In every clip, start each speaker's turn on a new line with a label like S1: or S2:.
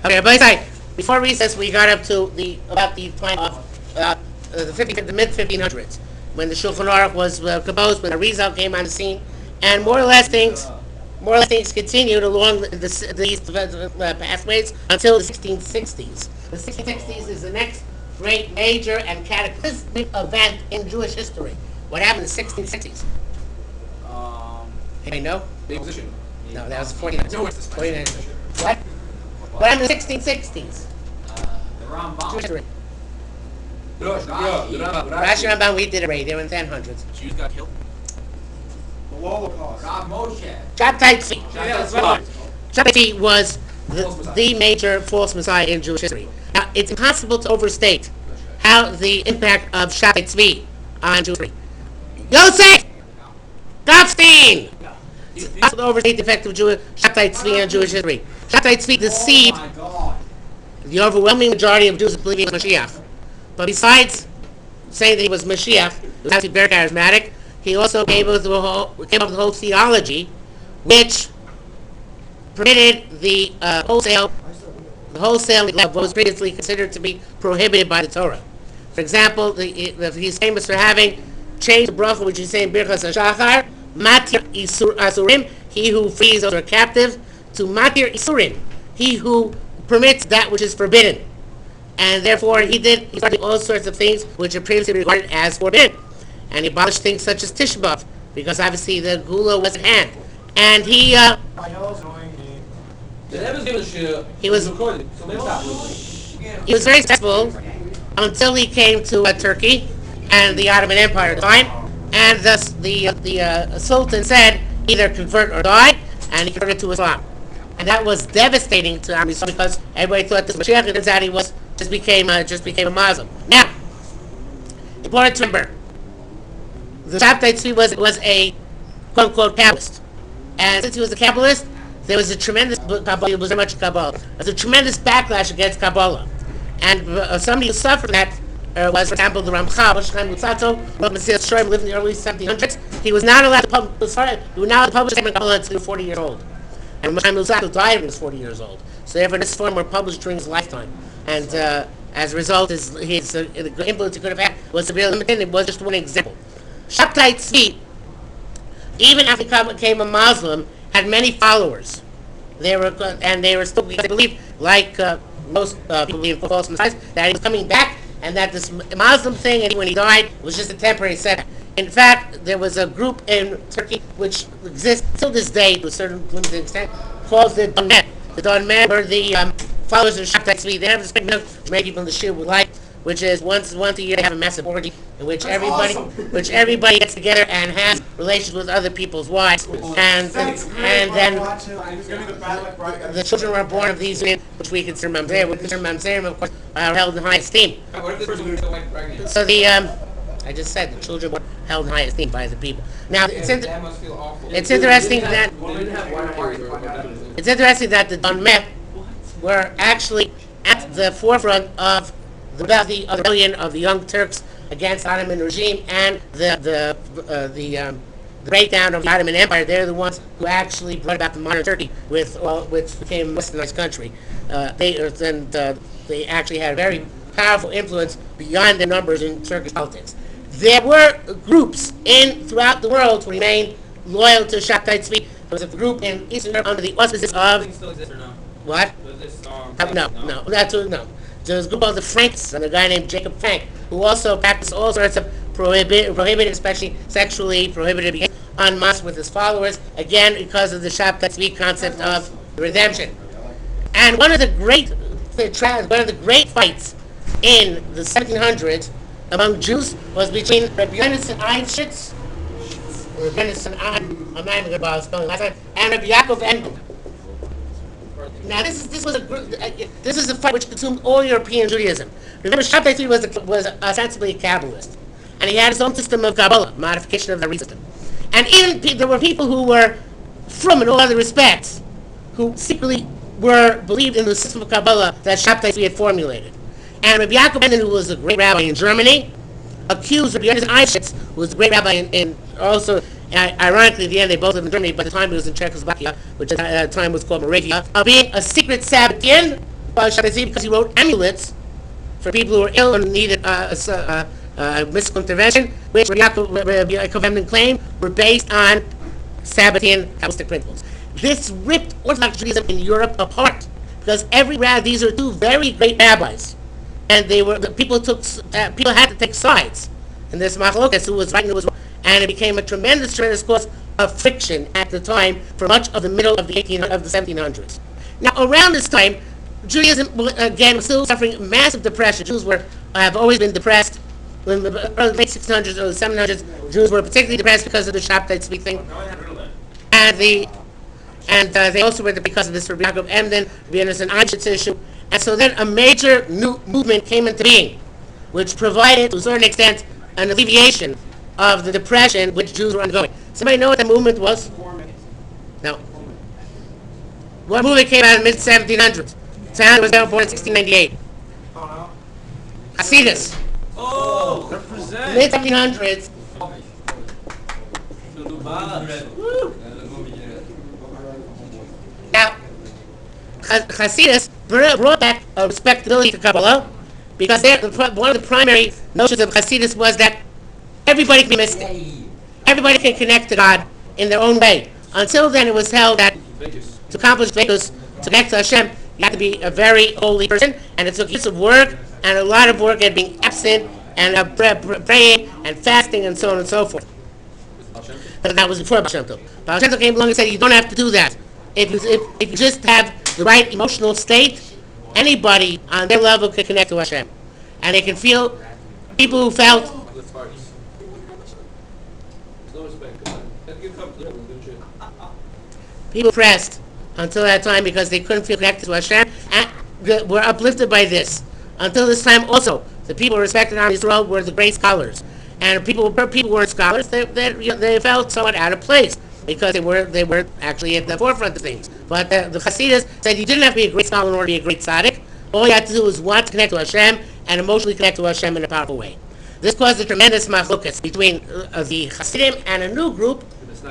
S1: Okay, but sorry. Before recess, we got up to about the time of the mid 1500s when the Shulchan Aruch was composed, when the Arizal came on the scene, and more or less things continued along these pathways until the 1660s. The 1660s is the next great major and cataclysmic event in Jewish history. What happened in the 1660s? Anybody know?
S2: The opposition.
S1: No, that was 49.
S2: No, it's the
S1: 49. What? What happened in the 1660s?
S2: The Rambam.
S1: Jewish history.
S2: Rashi.
S1: Rashi Rambam, we did it right. They were in the 1000s.
S2: Jews got killed.
S3: The Holocaust.
S2: Rav Moshe.
S1: Shabtai Tzvi.
S2: Shabtai
S1: Shabtai was the major false messiah in Jewish history. Now, it's impossible to overstate how the impact of Shabtai Tzvi on Jewish history. Yosef Goldstein! It's impossible to overstate the effect of Shabtai Tzvi on Jewish history. Shabtai Tzvi deceived the overwhelming majority of Jews believing in Mashiach. But besides saying that he was Mashiach, he was actually very charismatic, he also came up with the whole theology which permitted the wholesale of what was previously considered to be prohibited by the Torah. For example, he's famous for having changed the bracha, which is saying Birchas HaShachar, Matir Asurim, he who frees those who are captive, to Matir Isurim, he who permits that which is forbidden. And therefore he started all sorts of things which are previously regarded as forbidden. And he abolished things such as Tisha B'Av, because obviously the Gula was at hand. And he was very successful until he came to Turkey and the Ottoman Empire at the time. And thus the Sultan said, either convert or die, and he converted to Islam. And that was devastating to Am Yisrael because everybody thought this Mashiach, and that he just became a Muslim. Now, important to remember, the Shabtai Tzvi was a quote-unquote Kabbalist. And since he was a Kabbalist, there was a tremendous Kabbalah, it was very much Kabbalah. There was a tremendous backlash against Kabbalah. And somebody who suffered that was, for example, the Ramchal, Rosh Chaim Lutzato, who lived in the early 1700s. He was not allowed to publish a statement of Kabbalah until he was 40 years old. And Rosh Chaim Lutzato died when he was 40 years old. So therefore, this form were published during his lifetime. And as a result, the influence he could have had was severely limited. It was just one example. Shabtai Tzvi, even after he became a Muslim, had many followers. They were still, because they believed, like most people believe in false messiahs, that he was coming back, and that this Muslim thing, and when he died, was just a temporary setback. In fact, there was a group in Turkey which exists till this day to a certain limited extent, called the Donmet. The Donmet were the followers of Shabtai Tzvi. They have this big note which many people in the shiur would like, which is once a year they have a massive orgy in which everybody gets together and has relations with other people's wives, and then the children were born of these women, which we consider mamzerim, of course, are held in high esteem. So I just said the children were held in high esteem by the people. Now it's interesting that the Donmet were actually at the forefront of the rebellion of the Young Turks against the Ottoman regime and the breakdown of the Ottoman Empire. They're the ones who actually brought about the modern Turkey, which became a westernized country. They actually had a very powerful influence beyond their numbers in Turkish politics. There were groups throughout the world who remained loyal to Shabtai Tzvi. There was a group in Eastern Europe under the auspices of...
S2: Still exists or no?
S1: What? No. There was a group called the Franks, and a guy named Jacob Frank, who also practiced all sorts of prohibited, especially sexually prohibited behavior en masse with his followers, again because of the Shabtai Tzvi concept of redemption. And one of the great fights in the 1700s among Jews was between Rabbi Yonasan Einschitz, I'm not even going to bother spelling last time, and Rabbi Yaakov Engel. Now this is a fight which consumed all European Judaism. Remember, Shabtai Tzvi was ostensibly a Kabbalist, and he had his own system of Kabbalah, modification of the system. And even there were people who were from in all other respects, who secretly believed in the system of Kabbalah that Shabtai Tzvi had formulated. And Rabbi Yaakov Enden, who was a great rabbi in Germany, accused Rabbi Yonasan Einschitz, who was a great rabbi in also. Ironically, at the end, they both lived in Germany, but at the time he was in Czechoslovakia, which at the time was called Moravia, of being a secret Sabbatean because he wrote amulets for people who were ill and needed mystical intervention, which Rabbi Yaakov Emden claimed were based on Sabbatean Kabbalistic principles. This ripped Orthodox Judaism in Europe apart because these are two very great rabbis, and people had to take sides in this machlokas, who was right and who was wrong, and it became a tremendous cause of friction at the time for much of the middle of the 1700s. Now, around this time, Judaism again was still suffering massive depression. Jews have always been depressed. In the late 1600s or the 1700s, Jews were particularly depressed because of the Shabtai Tzvi thing, and they also were because of this Rabbi Yaakov Emden, Rabbi Yonasan Einstein's issue. And so then a major new movement came into being, which provided, to a certain extent, an alleviation of the depression which Jews were undergoing. Somebody know what the movement was? No. What movement came out in the mid-1700s? Tzvi was born in 1698. Hasidus.
S2: Oh, represent.
S1: Mid-1700s. Now, Hasidus brought back a respectability to Kabbalah because one of the primary notions of Hasidus was that everybody can be mystic. Everybody can connect to God in their own way. Until then, it was held that to accomplish Vegas, to connect to Hashem, you have to be a very holy person, and it took years of work and a lot of work at being absent and praying and fasting and so on and so forth. But that was before Baal Shem Tov. Baal Shem Tov came along and said you don't have to do that. If you just have the right emotional state, anybody on their level can connect to Hashem, and they can feel. People who felt people pressed until that time because they couldn't feel connected to Hashem and were uplifted by this. Until this time also, the people respected on Israel were the great scholars, and people weren't scholars. They felt somewhat out of place because they were actually at the forefront of things. But the Hasidus said you didn't have to be a great scholar in order to be a great tzaddik. All you had to do was want to connect to Hashem and emotionally connect to Hashem in a powerful way. This caused a tremendous machlokas between the Hasidim and a new group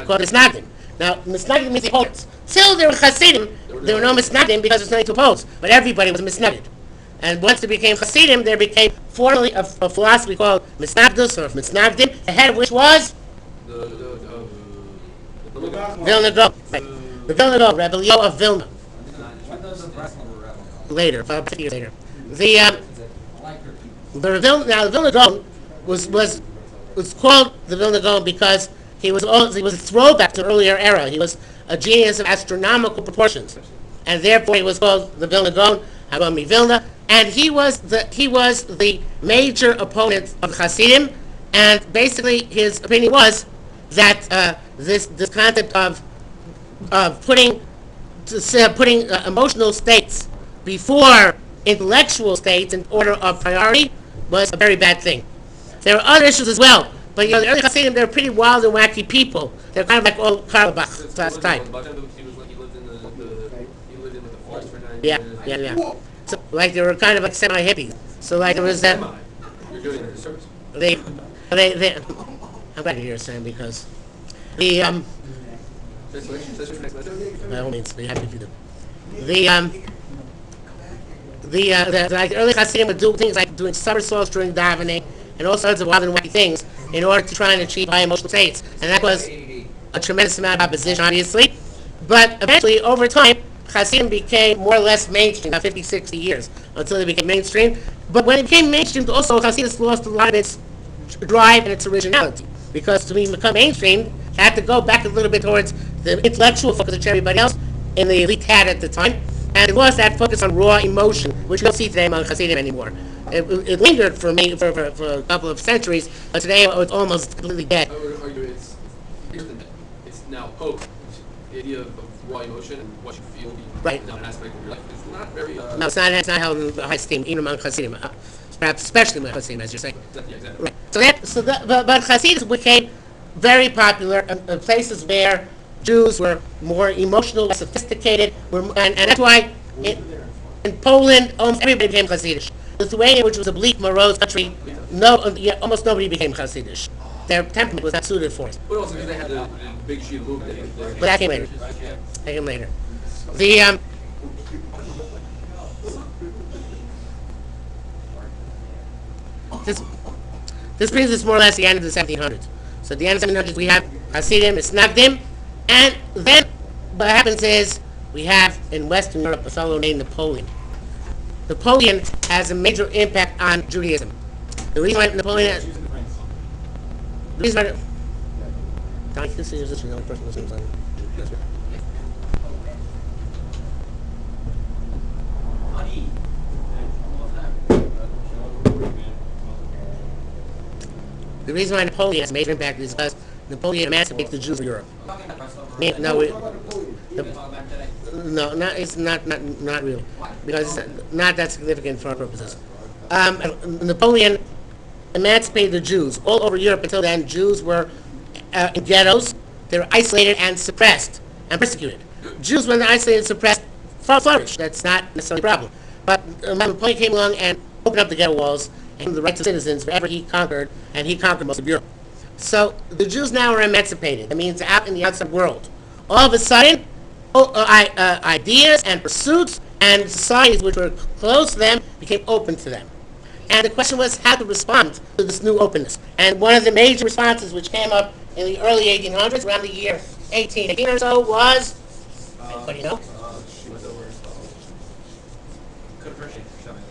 S1: called Misnagdim. Now, Misnagdim means the opponents. Still, there were Hasidim. There were no Misnagdim because there's nothing to oppose. But everybody was Misnagdim. And once they became Hasidim, there became formally a philosophy called Misnagdus or Misnagdim, the head of which was Vilna Gaon. Right. The Vilna Gaon, Rebbe Leo of Vilna. Later, about 50 years later. The Vilna Gaon was called the Vilna Gaon because he was a throwback to an earlier era. He was a genius of astronomical proportions, and therefore he was called the Vilna Gaon, Hagam Vilna. And he was the major opponent of Hasidim, and basically his opinion was that this concept of putting emotional states before intellectual states in order of priority was a very bad thing. There were other issues as well, but the early Hasidim, they're pretty wild and wacky people. They're kind of like old Karlbach type. Yeah. So, like they were kind of like semi-hippies. So like there was that. You're doing a service. They. I'm glad to hear Sam because the by all means, be happy if you do. The early Hasidim would do things like doing somersaults during davening and all sorts of wild and wacky things in order to try and achieve high emotional states, and that was a tremendous amount of opposition, obviously. But eventually, over time, Hasidim became more or less mainstream, about 50, 60 years, until they became mainstream. But when it became mainstream, also Hasidus lost a lot of its drive and its originality. Because to become mainstream, it had to go back a little bit towards the intellectual focus which everybody else in the elite had at the time. And it lost that focus on raw emotion, which you don't see today among Hasidim anymore. It lingered for a couple of centuries, but today it's almost completely dead.
S4: I would argue it's now hope. The idea of raw emotion and what you feel being now an aspect of your life is not very...
S1: No, it's not held in high esteem, even among Hasidim. Perhaps especially among Hasidim, as you're saying.
S4: Yeah, exactly.
S1: Right. But Hasidus became very popular in places where Jews were more emotional, less sophisticated, and that's why in Poland almost everybody became Hasidish. Lithuania, which was a bleak, morose country, almost nobody became Hasidish. Their temperament was not suited for it.
S4: But also because they had the big shiur movement.
S1: But that came later. The this this brings us more or less the end of the 1700s. So at the end of the 1700s, we have Hasidim, Isnagdim, and then what happens is we have in Western Europe a fellow named Napoleon. Napoleon has a major impact on Judaism. The reason why Napoleon, the reason why, Don, you can see this is the only person listening. The reason why Napoleon has a major impact is because Napoleon emancipated the Jews of Europe. No, no, it's not really, because it's not that significant for our purposes. Napoleon emancipated the Jews all over Europe. Until then, Jews were in ghettos. They were isolated and suppressed and persecuted. Jews, when they're isolated and suppressed, flourish. That's not necessarily a problem. But Napoleon came along and opened up the ghetto walls and gave the rights of citizens wherever he conquered, and he conquered most of Europe. So the Jews now are emancipated. That means out in the outside world. All of a sudden, ideas and pursuits and societies which were closed to them became open to them. And the question was how to respond to this new openness. And one of the major responses which came up in the early 1800s, around the year 1818 or so, was, what do you know?
S2: Conversion, something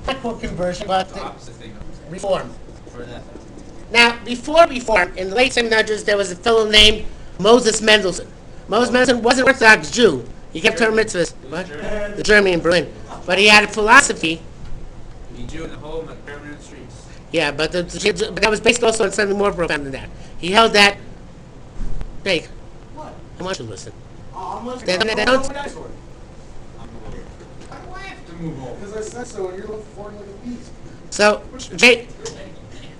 S2: like
S1: Not called conversion, but
S2: that. The opposite thing.
S1: reform.
S2: For that.
S1: Now, before reform, in the late 1700s, there was a fellow named Moses Mendelssohn. Moses Mendelssohn wasn't an Orthodox Jew. He kept Torah mitzvahs. What? The Germany in Berlin. But he had a philosophy.
S2: The Jew in the home and permanent streets.
S1: Yeah, but that was based also on something more profound than that. He held that. Jake,
S3: What?
S1: I want you to listen.
S3: I'm listening.
S1: They
S3: I'm
S1: don't-
S3: going dice order.
S2: I don't have to move over.
S3: Because I said so, and you're looking for it like a beast.
S1: So, Jake,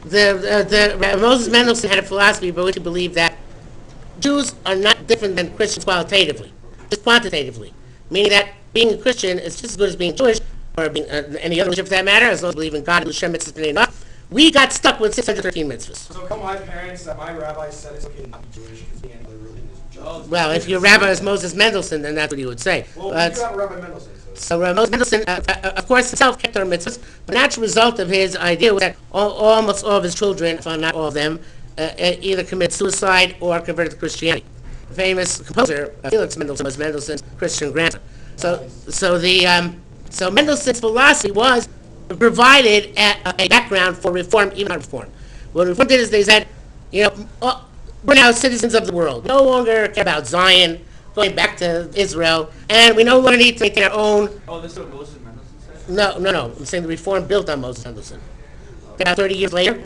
S1: Moses Mendelssohn had a philosophy by which he believed that Jews are not different than Christians qualitatively, just quantitatively. Meaning that being a Christian is just as good as being Jewish, or being any other religion for that matter, as long as you believe in God and Hashem mitzvahs b'nei enough. We got stuck with 613 mitzvahs.
S3: So come my parents that my rabbi said it's okay not to be Jewish because being any other religion is just.
S1: Well, if your rabbi is Moses Mendelssohn, then that's what he would say.
S3: Well,
S1: But-
S3: you got Rabbi Mendelssohn.
S1: So Moses Mendelssohn, of course, himself kept Torah mitzvahs, but the natural result of his idea was that almost all of his children, if not all of them, either committed suicide or converted to Christianity. The famous composer Felix Mendelssohn was Mendelssohn's Christian grandson. So Mendelssohn's philosophy was provided a background for reform, even not reform. What reform did is they said, we're now citizens of the world. We no longer care about Zion, going back to Israel, and we no longer need to maintain our own.
S2: Oh, this is what Moses Mendelssohn said?
S1: No. I'm saying the reform built on Moses Mendelssohn. About 30 years later,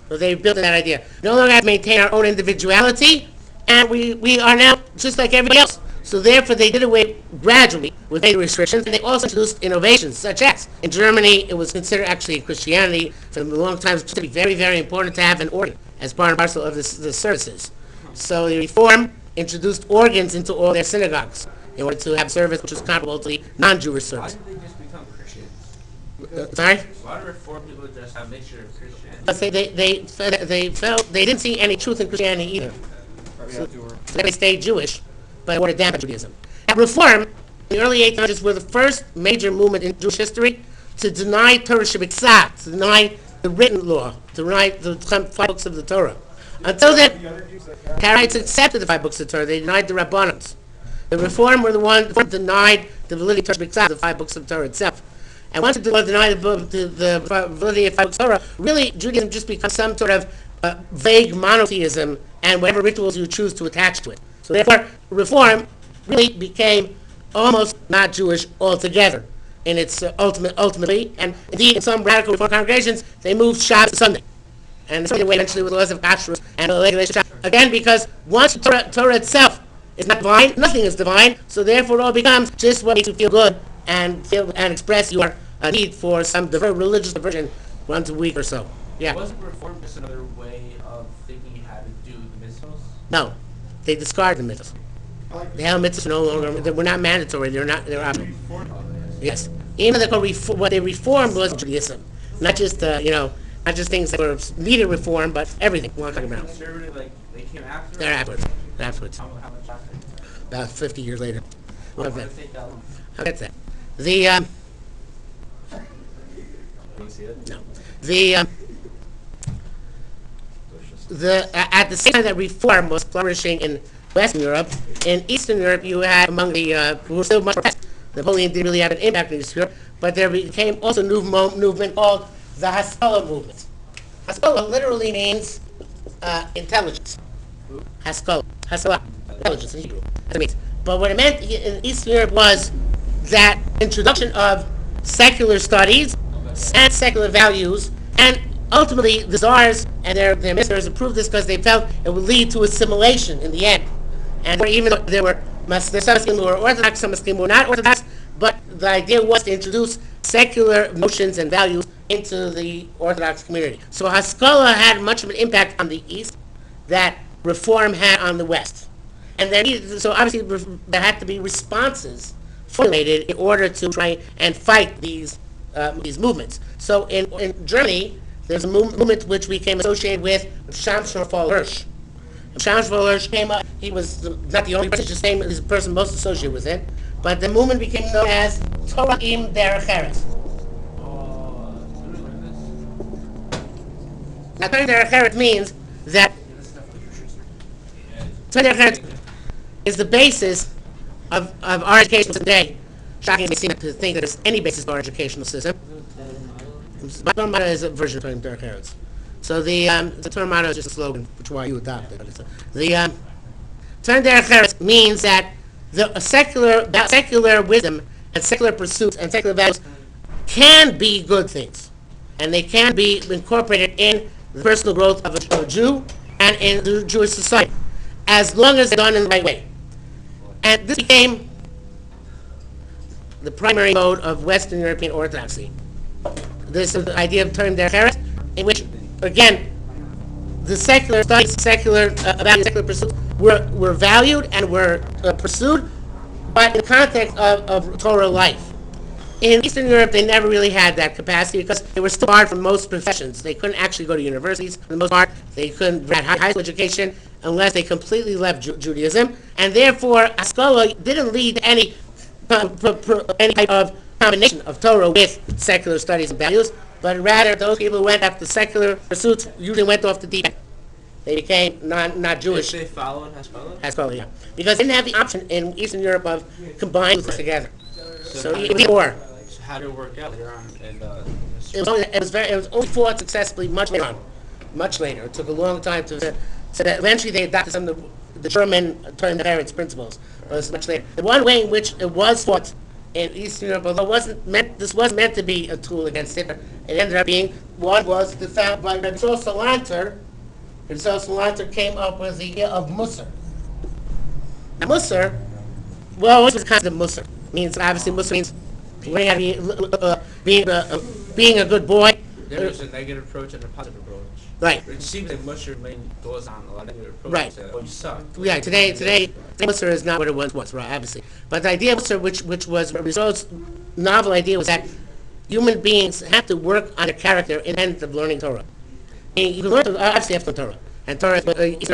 S1: so they built on that idea. No longer have to maintain our own individuality, and we are now just like everybody else. So therefore, they did away gradually with major restrictions, and they also introduced innovations, such as in Germany, it was considered actually Christianity for a long time to be very, very important to have an organ as part and parcel of the services. So the reform introduced organs into all their synagogues in order to have service which was comparable to the non-Jewish
S2: Why
S1: service.
S2: did they just become Christians?
S1: Sorry?
S2: Why do Reformed people just have a mixture of Christianity?
S1: But they felt they didn't see any truth in Christianity either. So they stayed Jewish, but it watered down Judaism. Now, Reform in the early 1800s were the first major movement in Jewish history to deny Torah Shebiksav, to deny the written law, to deny the 5 books of the Torah. Until then, Karaites accepted the 5 books of the Torah. They denied the Rabbanans. The Reform were the ones that denied the validity of Torah Shebiksav, the 5 books of the Torah itself. And once it denied the validity of 5 books of the Torah, really Judaism just becomes some sort of vague monotheism and whatever rituals you choose to attach to it. So therefore, Reform really became almost not Jewish altogether in its ultimately, and indeed in some radical Reform congregations, they moved Shabbos to Sunday. And this way eventually with the laws of kashrus and the regulation of Shabbos. Again, because once the Torah itself is not divine, nothing is divine, so therefore it all becomes just what makes you feel good and feel and express your need for some religious diversion once a week or so. Yeah.
S2: Wasn't Reform just another way of thinking how to do the mitzvahs?
S1: No, they discarded the mitzvahs. The hell mitzvahs no longer. They were not mandatory. They're optional. Yes. Even though what they reformed was Judaism, not just not just things that were needed reform, but everything. What I'm talking about.
S2: Conservative, like, they came after?
S1: They're afterwards.
S2: How much after?
S1: About 50 years later.
S2: Why
S1: Okay.
S2: did it take that long?
S1: I'll get to that.
S2: Can you see it?
S1: No. at the same time that reform was flourishing in Western Europe, in Eastern Europe you had among the who were still much repressed. Napoleon didn't really have an impact in Eastern Europe, but there became also a new movement called the Haskalah movement. Haskalah literally means intelligence. Haskalah, intelligence in Hebrew. That's what it means. But what it meant in Eastern Europe was that introduction of secular studies and secular values, and ultimately the czars and their ministers approved this because they felt it would lead to assimilation in the end. And even though there were some who were Orthodox, some who were not Orthodox, but the idea was to introduce secular notions and values into the Orthodox community. So Haskalah had much of an impact on the East that Reform had on the West. And then, so obviously there had to be responses formulated in order to try and fight these movements. So in Germany, there's a movement which became associated with Shamshon Hirsch. Shamshon Hirsch came up, he was not the only person, just saying he's the person most associated with it, but the movement became known as Torah im Derech Eretz. Now, Torah Derech Eretz means that Torah Derech Eretz is the basis of our educational system today. Shocking to think that there's any basis for our educational system. But Torah Mata is a version of Torah Derech Eretz. So the Torah Mata is just a slogan, which is why you adopted. The Torah Derech Eretz means that the secular wisdom and secular pursuits and secular values can be good things, and they can be incorporated in the personal growth of a Jew and in the Jewish society, as long as they're done in the right way. And this became the primary mode of Western European Orthodoxy. This is the idea of Torah Derech Eretz, in which, again, the secular studies, secular values, secular pursuits were valued and were pursued, but in the context of Torah life. In Eastern Europe, they never really had that capacity because they were still barred from most professions. They couldn't actually go to universities for the most part. They couldn't get high school education unless they completely left Judaism, and therefore Haskalah didn't lead to any type of combination of Torah with secular studies and values, but rather those people who went after secular pursuits usually went off the deep end. They became not Jewish.
S2: Did they follow Haskalah?
S1: Haskalah, yeah. Because they didn't have the option in Eastern Europe of combining this together. So it was war.
S2: So how did it work out later on?
S1: It was only fought successfully much later on. Much later. It took a long time so that eventually they adopted some of the German Torah Derech Eretz principles. It was much later. The one way in which it was fought in Eastern Europe, although this was meant to be a tool against Hitler, it ended up being one was found by Rabbi Salanter. Rabbi Salanter came up with the idea of Musar. Now Musar, well, what's the concept of Musar? Means obviously Musar means learning how to being a good boy.
S2: There's a negative approach and a positive approach.
S1: Right.
S2: It seems like Musar goes on a lot of negative approaches.
S1: Right.
S2: That, you suck.
S1: Yeah, today Musar is not what it was, right, obviously. But the idea of Musar, which was Rousseau's novel idea, was that human beings have to work on their character independent of learning Torah. You can learn, obviously, have to learn Torah. And Torah is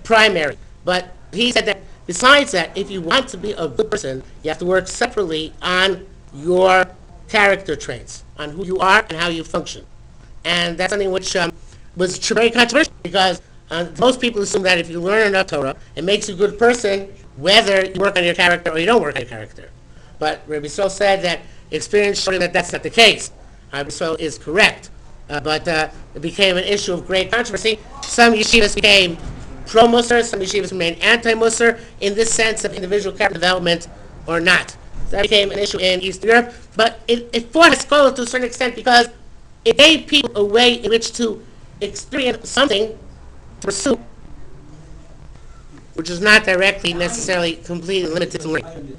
S1: primary. But he said that besides that, if you want to be a good person, you have to work separately on your character traits, on who you are and how you function. And that's something which was very controversial because most people assume that if you learn enough Torah, it makes you a good person whether you work on your character or you don't work on your character. But Rabbi Yisrael said that experience showed him that that's not the case. Rabbi Yisrael is correct. But it became an issue of great controversy. Some yeshivas became pro-Musar, some yeshivas remained anti-Musar in this sense of individual character development or not. That became an issue in Eastern Europe. But it fought Haskalah to a certain extent because it gave people a way in which to experience something to pursue, which is not directly necessarily completely limited to learning.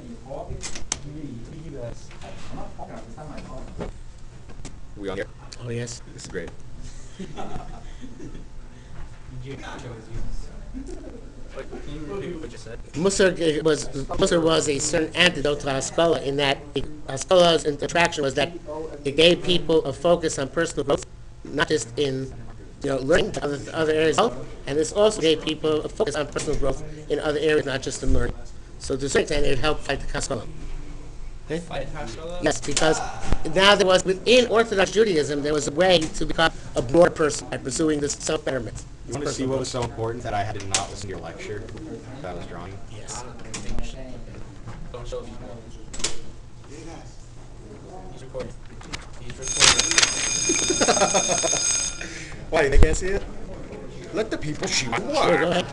S4: We on here?
S1: Oh yes.
S4: This is great.
S1: Musar was a certain antidote to Haskalah in that Haskalah's attraction was that it gave people a focus on personal growth, not just in learning, but other areas of health, and this also gave people a focus on personal growth in other areas, not just in learning. So to a certain extent, it helped fight the Haskalah. Okay?
S2: Fight Hashallah?
S1: Yes, because now there was, within Orthodox Judaism, there was a way to become a broad person by pursuing this self-betterment.
S3: You want to see what was so important that I had to not listen to your lecture that I was drawing?
S1: Yes.
S2: Don't show people. He's recording. He's recording.
S3: Why, they can't see it? Let the people shoot.
S1: Sure, go ahead.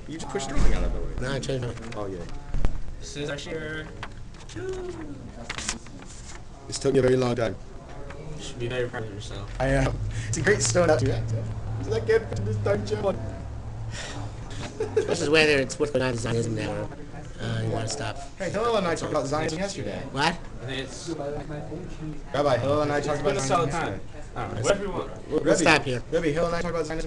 S3: You just pushed everything out of the way.
S1: No, I changed it.
S3: Oh, yeah.
S2: This is our shiur.
S3: This took me a very long time.
S2: You should be very proud of yourself.
S3: I am. It's a great stone out here. I can't put this darn Churban.
S1: This is whether it's what's going on in Zionism now or you want to stop.
S3: Hey, Hillel and I talked about Zionism yesterday.
S1: What?
S2: I think it's.
S3: Rabbi, Hillel and I talked about
S2: Spend this all
S3: Zionism
S2: the
S3: yesterday.
S2: time. Whatever you want.
S1: We'll stop here.
S3: Rebbe, Hillel and I talked about Zionism